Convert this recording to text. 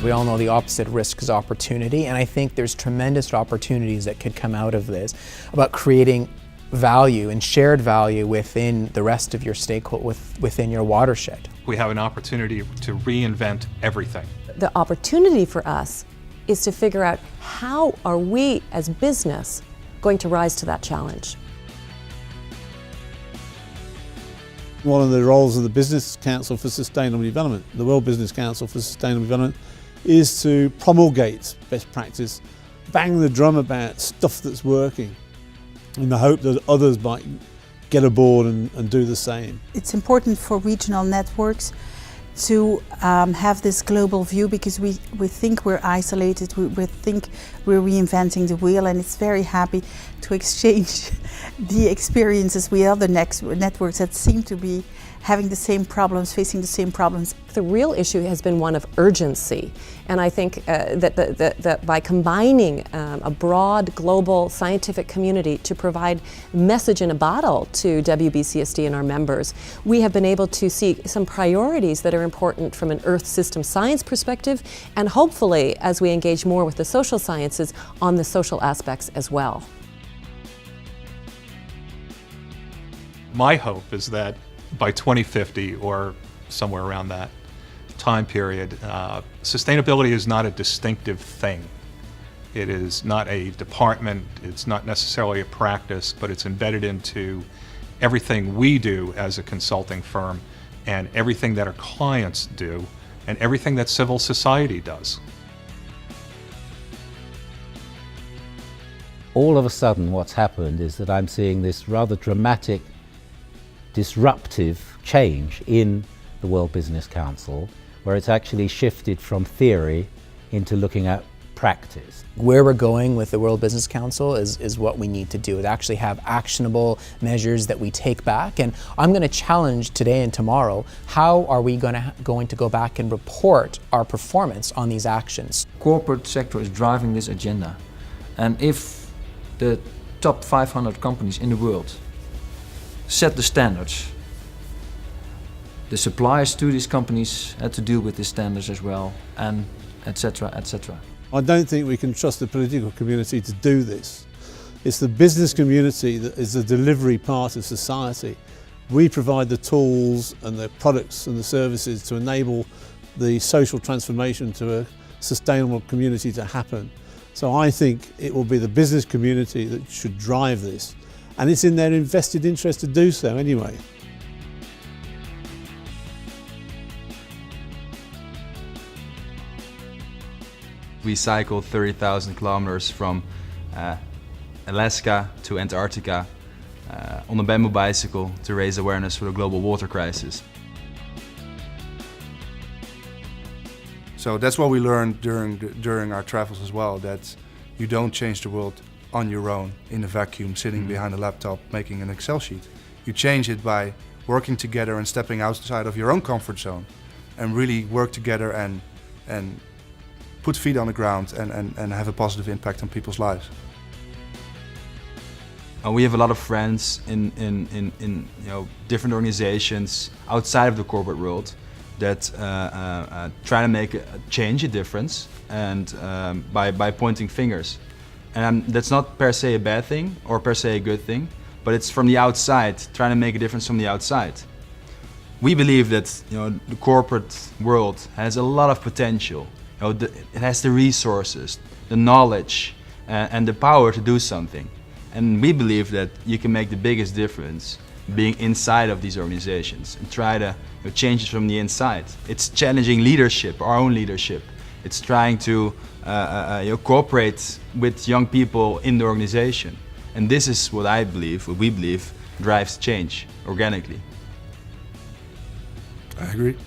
We all know the opposite of risk is opportunity, and I think there's tremendous opportunities that could come out of this about creating value and shared value within the rest of your within your watershed. We have an opportunity to reinvent everything. The opportunity for us is to figure out how are we as business going to rise to that challenge. One of the roles of the Business Council for Sustainable Development, the World Business Council for Sustainable Development, is to promulgate best practice, bang the drum about stuff that's working, in the hope that others might get aboard and do the same. It's important for regional networks to have this global view, because we think we're isolated, we think we're reinventing the wheel, and it's very happy to exchange the experiences with other networks that seem to be having the same problems, facing the same problems. The real issue has been one of urgency, and I think that by combining a broad global scientific community to provide message in a bottle to WBCSD and our members, we have been able to see some priorities that are important from an Earth system science perspective, and hopefully, as we engage more with the social sciences, on the social aspects as well. My hope is that by 2050 or somewhere around that time period, sustainability is not a distinctive thing. It is not a department, it's not necessarily a practice, but it's embedded into everything we do as a consulting firm, and everything that our clients do, and everything that civil society does. All of a sudden what's happened is that I'm seeing this rather dramatic disruptive change in the World Business Council, where it's actually shifted from theory into looking at practice. Where we're going with the World Business Council is what we need to do, is actually have actionable measures that we take back. And I'm going to challenge today and tomorrow, how are we going to go back and report our performance on these actions? Corporate sector is driving this agenda, and if the top 500 companies in the world set the standards, the suppliers to these companies had to deal with these standards as well, and etc., etc. I don't think we can trust the political community to do this. It's the business community that is the delivery part of society. We provide the tools and the products and the services to enable the social transformation to a sustainable community to happen. So I think it will be the business community that should drive this, and it's in their invested interest to do so anyway. We cycled 30,000 kilometers from Alaska to Antarctica on a bamboo bicycle to raise awareness for the global water crisis. So that's what we learned during our travels as well, that you don't change the world on your own in a vacuum, sitting behind a laptop making an Excel sheet. You change it by working together and stepping outside of your own comfort zone, and really work together and put feet on the ground and have a positive impact on people's lives. We have a lot of friends in different organizations outside of the corporate world that try to make a change, a difference, and by pointing fingers. And that's not per se a bad thing or per se a good thing, but it's from the outside, trying to make a difference from the outside. We believe that the corporate world has a lot of potential. It has the resources, the knowledge, and the power to do something. And we believe that you can make the biggest difference being inside of these organizations and try to change it from the inside. It's challenging leadership, our own leadership. It's trying to cooperate with young people in the organization. And this is what we believe, drives change organically. I agree.